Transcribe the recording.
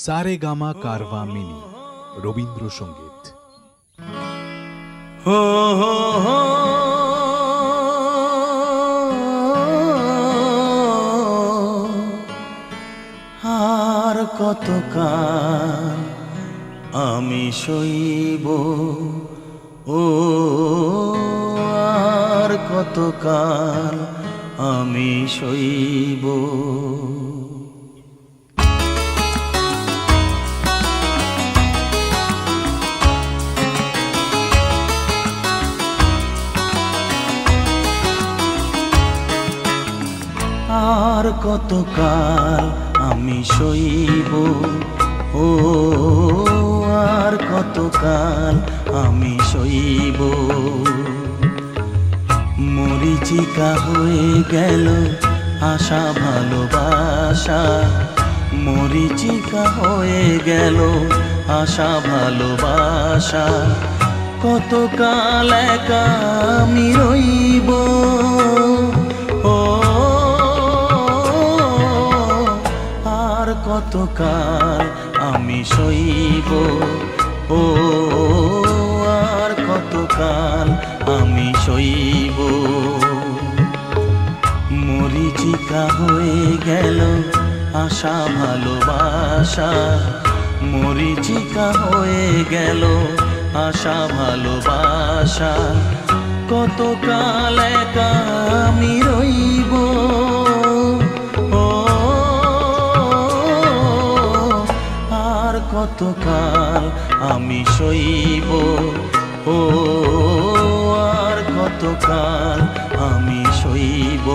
সারে gamma Carvaan mini Rabindrasangeet. হো হো হো আর কতকাল আমি সইব, ও আর কতকাল আমি সইব। আর কতকাল আমি সইব, ও আর কতকাল আমি সইব। মরিচিকা হয়ে গেল আশা ভালোবাসা, মরিচিকা হয়ে গেল আশা ভালোবাসা। কতকাল একা আমি রইব, ও আর কতকাল আমি সইব, ও আর কতকাল আমি সইব। মরিচিকা হয়ে গেল আশা ভালোবাসা, মরিচিকা হয়ে গেল আশা ভালোবাসা। কতকাল একা আমি রইব, ও আর কতকাল আমি সইব, ও আর কতকাল আমি সইব।